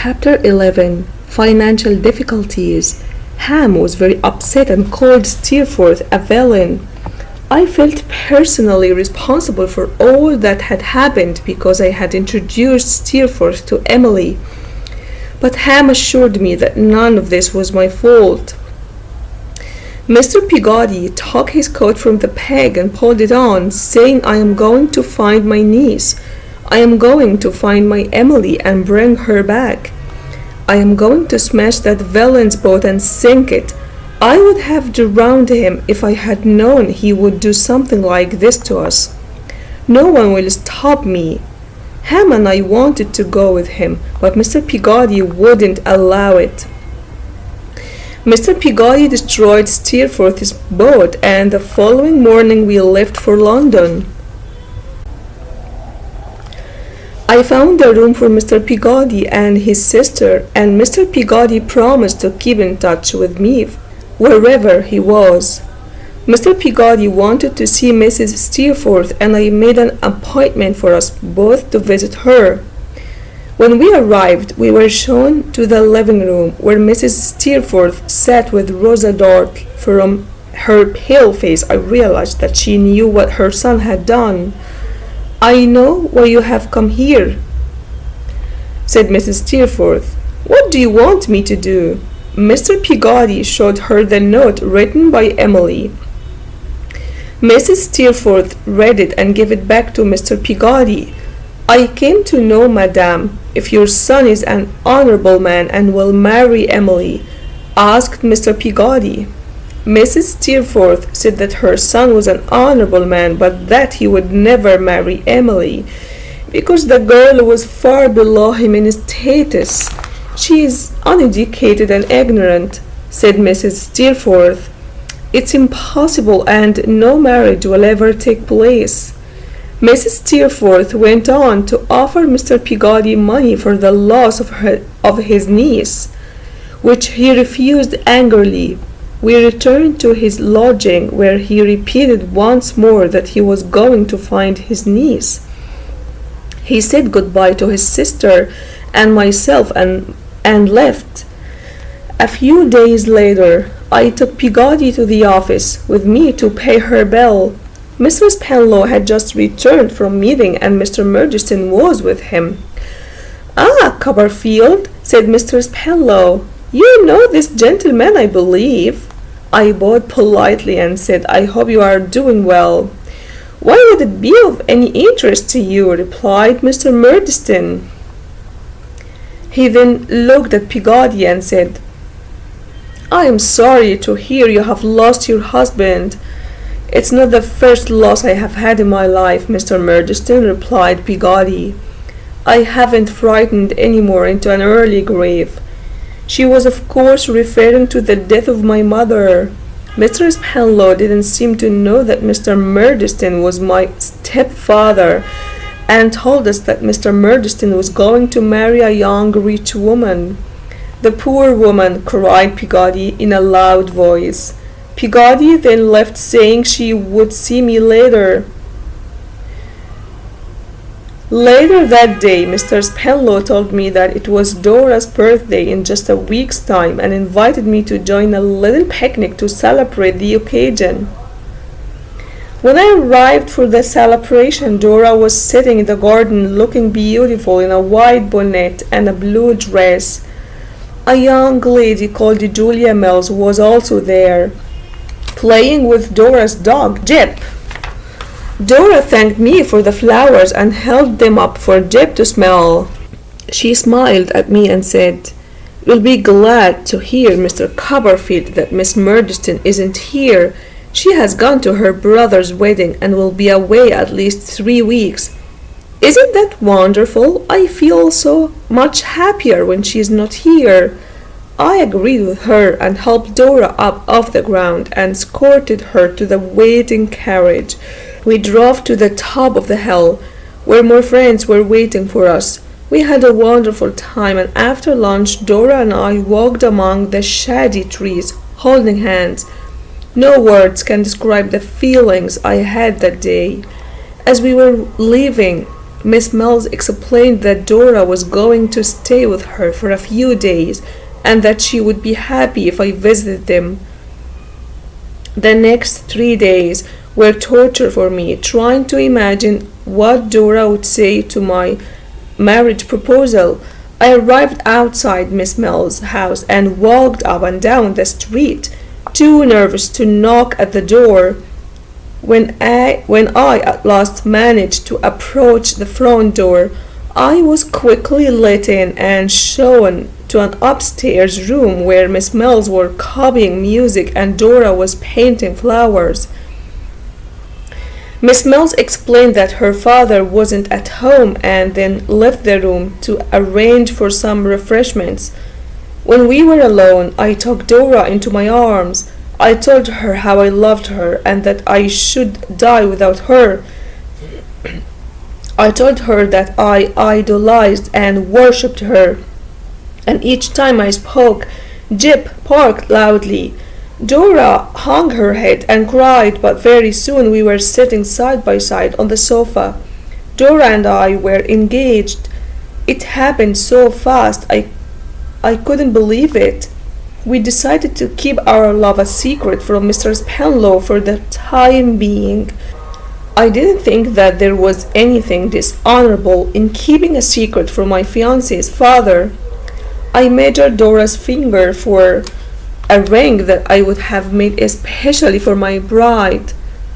Chapter 11 Financial Difficulties. Ham was very upset and called Steerforth a villain. I felt personally responsible for all that had happened because I had introduced Steerforth to Emily. But Ham assured me that none of this was my fault. Mr. Peabody took his coat from the peg and pulled it on, saying, "I am going to find my niece. I am going to find my Emily and bring her back. I am going to smash that villain's boat and sink it. I would have drowned him if I had known he would do something like this to us. No one will stop me." Ham and I wanted to go with him, but Mr. Peabody wouldn't allow it. Mr. Peabody destroyed Steerforth's boat, and the following morning we left for London. I found a room for Mr. Peabody and his sister, and Mr. Peabody promised to keep in touch with me wherever he was. Mr. Peabody wanted to see Mrs. Steerforth, and I made an appointment for us both to visit her. When we arrived, we were shown to the living room, where Mrs. Steerforth sat with Rosa Dart. From her pale face, I realized that she knew what her son had done. "I know why you have come here," said Mrs. Steerforth. "What do you want me to do?" Mr. Peabody showed her the note written by Emily. Mrs. Steerforth read it and gave it back to Mr. Peabody. "I came to know, Madame, if your son is an honorable man and will marry Emily," asked Mr. Peabody. Mrs. Steerforth said that her son was an honorable man, but that he would never marry Emily, because the girl was far below him in status. "She is uneducated and ignorant," said Mrs. Steerforth. "It's impossible, and no marriage will ever take place." Mrs. Steerforth went on to offer Mr. Peabody money for the loss of his niece, which he refused angrily. We returned to his lodging, where he repeated once more that he was going to find his niece. He said goodbye to his sister and myself and left. A few days later, I took Peabody to the office with me to pay her bill. Mr. Spenlow had just returned from meeting, and Mr. Murdstone was with him. "Ah, Copperfield," said Mr. Spenlow, "you know this gentleman, I believe." I bowed politely and said, "I hope you are doing well." "Why would it be of any interest to you?" replied Mr. Murdstone. He then looked at Peabody and said, "I am sorry to hear you have lost your husband." "It's not the first loss I have had in my life, Mr. Murdstone," replied Peabody. "I haven't frightened any more into an early grave." She was of course referring to the death of my mother. Mr. Spenlow didn't seem to know that Mr. Murdstone was my stepfather, and told us that Mr. Murdstone was going to marry a young rich woman. "The poor woman!" cried Peabody in a loud voice. Peabody then left, saying she would see me later. Later that day, Mr. Spenlow told me that it was Dora's birthday in just a week's time, and invited me to join a little picnic to celebrate the occasion. When I arrived for the celebration, Dora was sitting in the garden looking beautiful in a white bonnet and a blue dress. A young lady called Julia Mills was also there, playing with Dora's dog, Jip. Dora thanked me for the flowers and held them up for Jip to smell. She smiled at me and said, "You'll be glad to hear, Mr. Copperfield, that Miss Murdstone isn't here. She has gone to her brother's wedding and will be away at least 3 weeks. Isn't that wonderful? I feel so much happier when she is not here." I agreed with her and helped Dora up off the ground and escorted her to the waiting carriage. We drove to the top of the hill, where more friends were waiting for us. We had a wonderful time, and after lunch Dora and I walked among the shady trees, holding hands. No words can describe the feelings I had that day. As we were leaving, Miss Mills explained that Dora was going to stay with her for a few days and that she would be happy if I visited them. The next 3 days were torture for me, trying to imagine what Dora would say to my marriage proposal. I arrived outside Miss Mills' house and walked up and down the street, too nervous to knock at the door. When I at last managed to approach the front door, I was quickly let in and shown to an upstairs room where Miss Mills was copying music and Dora was painting flowers. Miss Mills explained that her father wasn't at home and then left the room to arrange for some refreshments. When we were alone, I took Dora into my arms. I told her how I loved her and that I should die without her. I told her that I idolized and worshipped her. And each time I spoke, Jip barked loudly. Dora hung her head and cried, but very soon we were sitting side by side on the sofa. Dora and I were engaged. It happened so fast I couldn't believe it. We decided to keep our love a secret from Mr. Spenlow for the time being. I didn't think that there was anything dishonorable in keeping a secret from my fiancé's father. I measured Dora's finger for a ring that I would have made especially for my bride.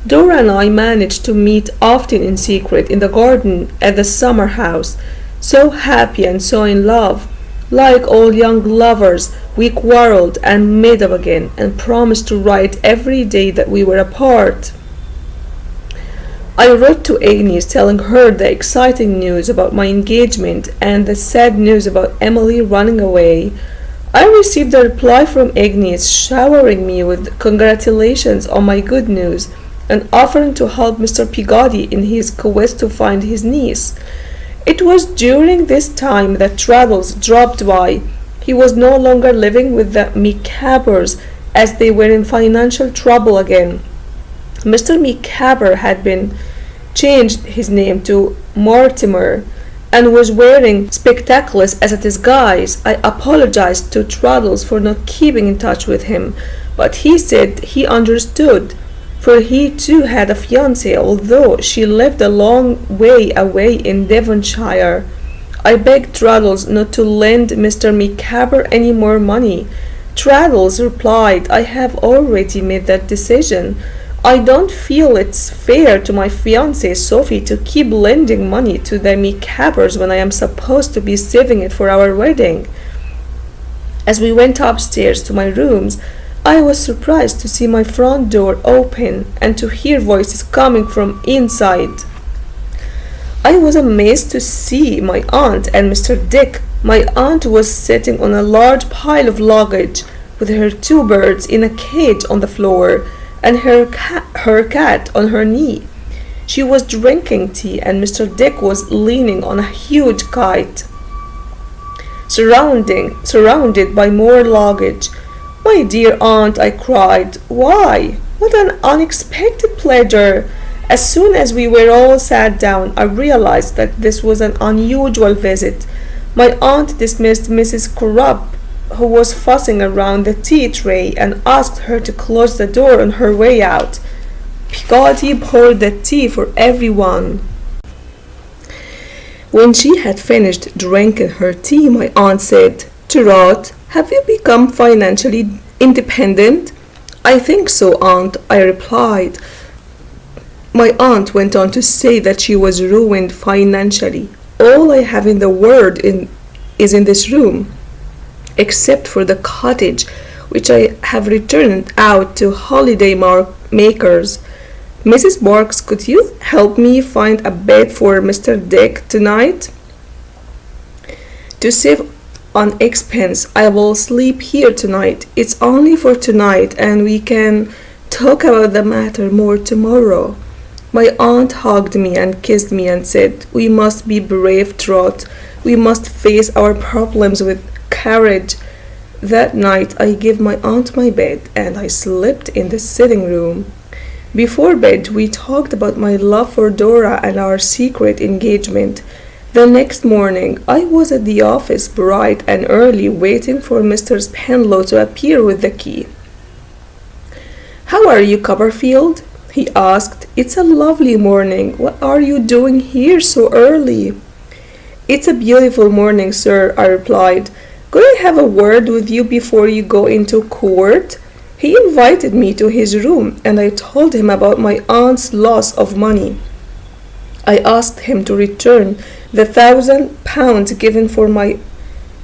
Dora and I managed to meet often in secret in the garden at the summer house, so happy and so in love. Like all young lovers, we quarreled and made up again and promised to write every day that we were apart. I wrote to Agnes telling her the exciting news about my engagement and the sad news about Emily running away. I received a reply from Agnes showering me with congratulations on my good news and offering to help Mr. Peabody in his quest to find his niece. It was during this time that Traddles dropped by. He was no longer living with the Micawbers as they were in financial trouble again. Mr. Micawber had been changed his name to Mortimer and was wearing spectacles as a disguise. I apologized to Traddles for not keeping in touch with him, but he said he understood, for he too had a fiancée, although she lived a long way away in Devonshire. I begged Traddles not to lend Mr. Micawber any more money. Traddles replied, "I have already made that decision. I don't feel it's fair to my fiancée Sophie to keep lending money to the Micawbers when I am supposed to be saving it for our wedding." As we went upstairs to my rooms, I was surprised to see my front door open and to hear voices coming from inside. I was amazed to see my aunt and Mr. Dick. My aunt was sitting on a large pile of luggage with her 2 birds in a cage on the floor and her cat on her knee. She was drinking tea and Mr. Dick was leaning on a huge kite, surrounded by more luggage. "My dear aunt," I cried, "why? What an unexpected pleasure!" As soon as we were all sat down, I realized that this was an unusual visit. My aunt dismissed Mrs. Crupp, who was fussing around the tea tray, and asked her to close the door on her way out. Peabody poured the tea for everyone. When she had finished drinking her tea, my aunt said, "Trot, have you become financially independent?" "I think so, aunt," I replied. My aunt went on to say that she was ruined financially. "All I have in the world is in this room, except for the cottage, which I have returned out to holiday makers. Mrs. Barks, could you help me find a bed for Mr. Dick tonight? To save on expense, I will sleep here tonight. It's only for tonight, and we can talk about the matter more tomorrow." My aunt hugged me and kissed me and said, "We must be brave, Trot. We must face our problems with courage." That night I gave my aunt my bed and I slept in the sitting room. Before bed, we talked about my love for Dora and our secret engagement. The next morning, I was at the office bright and early waiting for Mr. Spenlow to appear with the key. "How are you, Copperfield?" he asked. "It's a lovely morning. What are you doing here so early?" "It's a beautiful morning, sir," I replied. "Could I have a word with you before you go into court?" He invited me to his room, and I told him about my aunt's loss of money. I asked him to return the £1,000 given for my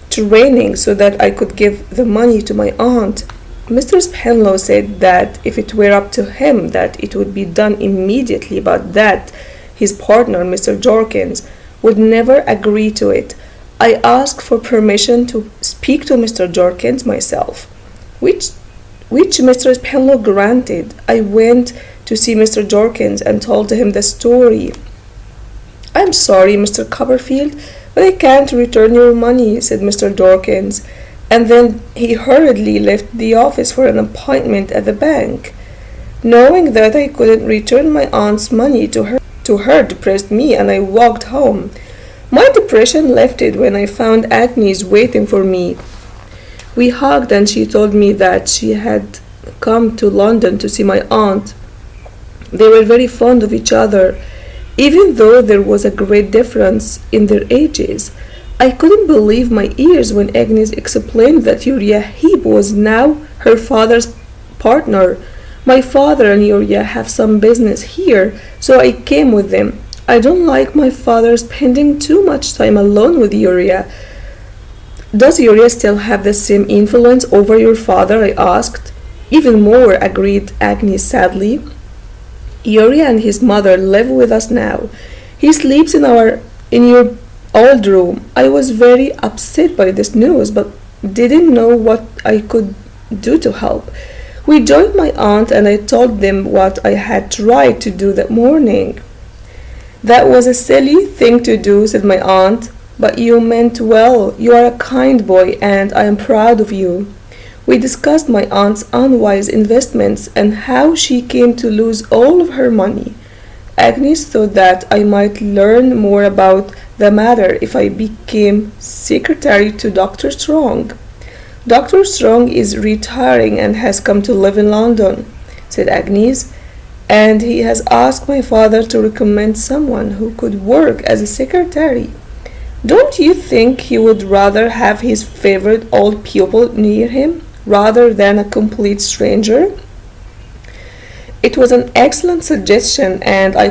training so that I could give the money to my aunt. Mr. Spenlow said that if it were up to him that it would be done immediately, but that his partner, Mr. Jorkins, would never agree to it. I asked for permission to speak to Mr. Jorkins myself, which Mr. Spenlow granted. I went to see Mr. Jorkins and told him the story. "I'm sorry, Mr. Copperfield, but I can't return your money," said Mr. Jorkins, and then he hurriedly left the office for an appointment at the bank. Knowing that I couldn't return my aunt's money to her depressed me, and I walked home. My depression lifted when I found Agnes waiting for me. We hugged, and she told me that she had come to London to see my aunt. They were very fond of each other, even though there was a great difference in their ages. I couldn't believe my ears when Agnes explained that Uriah Heep was now her father's partner. My father and Uriah have some business here, so I came with them. I don't like my father spending too much time alone with Uriah. "Does Uriah still have the same influence over your father?" I asked. "Even more," agreed Agnes sadly. "Uriah and his mother live with us now. He sleeps in your old room." I was very upset by this news, but didn't know what I could do to help. We joined my aunt, and I told them what I had tried to do that morning. "That was a silly thing to do," said my aunt, "but you meant well. You are a kind boy, and I am proud of you." We discussed my aunt's unwise investments and how she came to lose all of her money. Agnes thought that I might learn more about the matter if I became secretary to Dr. Strong. "Dr. Strong is retiring and has come to live in London," said Agnes, "and he has asked my father to recommend someone who could work as a secretary. Don't you think he would rather have his favorite old pupil near him rather than a complete stranger?" It was an excellent suggestion, and I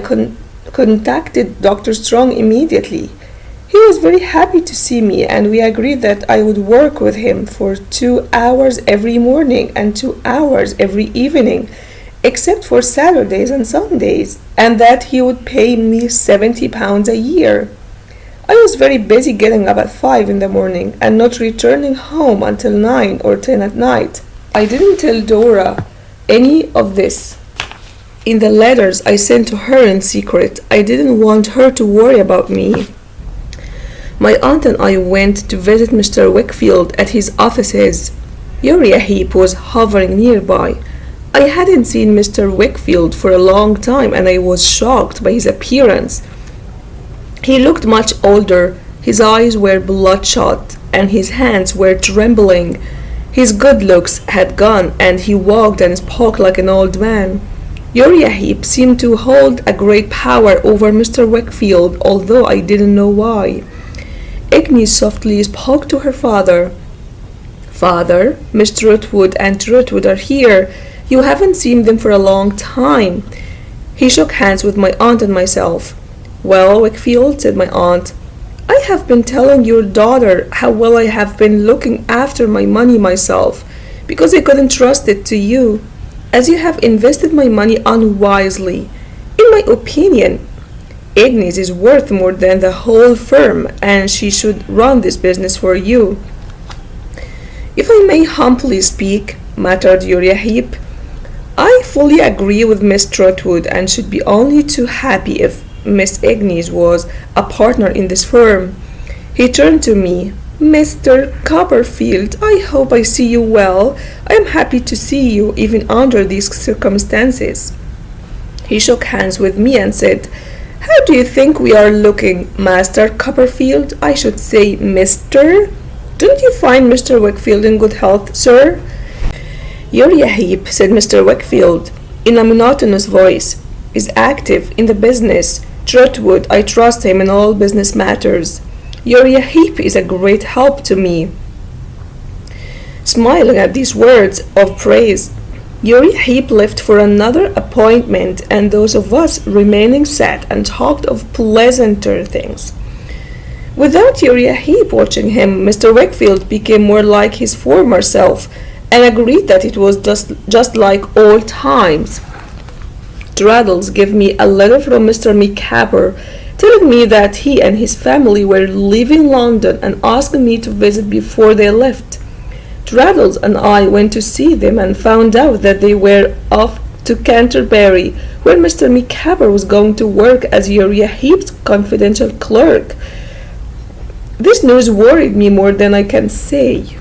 contacted Dr. Strong immediately. He was very happy to see me, and we agreed that I would work with him for 2 hours every morning and 2 hours every evening, except for Saturdays and Sundays, and that he would pay me £70 a year. I was very busy getting up at 5 in the morning and not returning home until 9 or 10 at night. I didn't tell Dora any of this in the letters I sent to her in secret. I didn't want her to worry about me. My aunt and I went to visit Mr. Wickfield at his offices. Uriah Heep was hovering nearby. I hadn't seen Mr. Wickfield for a long time, and I was shocked by his appearance. He looked much older. His eyes were bloodshot, and his hands were trembling. His good looks had gone, and he walked and spoke like an old man. Uriah Heep seemed to hold a great power over Mr. Wickfield, although I didn't know why. Agnes softly spoke to her father. "Father, Miss Trotwood and Trotwood are here. You haven't seen them for a long time." He shook hands with my aunt and myself. "Well, Wickfield," said my aunt, "I have been telling your daughter how well I have been looking after my money myself, because I couldn't trust it to you, as you have invested my money unwisely. In my opinion, Agnes is worth more than the whole firm, and she should run this business for you." "If I may humbly speak," muttered Uriah Heep, "I fully agree with Miss Trotwood, and should be only too happy if Miss Agnes was a partner in this firm." He turned to me. "Mr. Copperfield, I hope I see you well. I am happy to see you, even under these circumstances." He shook hands with me and said, "How do you think we are looking, Master Copperfield? I should say Mr. Don't you find Mr. Wakefield in good health, sir?" "Uriah Heep," said Mr. Wakefield, in a monotonous voice, "is active in the business. Trotwood, I trust him in all business matters. Uriah Heep is a great help to me." Smiling at these words of praise, Uriah Heep left for another appointment, and those of us remaining sat and talked of pleasanter things. Without Uriah Heep watching him, Mr. Wakefield became more like his former self, and agreed that it was just like old times. Traddles gave me a letter from Mr. Micawber, telling me that he and his family were leaving London and asking me to visit before they left. Traddles and I went to see them and found out that they were off to Canterbury, where Mr. Micawber was going to work as Uriah Heep's confidential clerk. This news worried me more than I can say.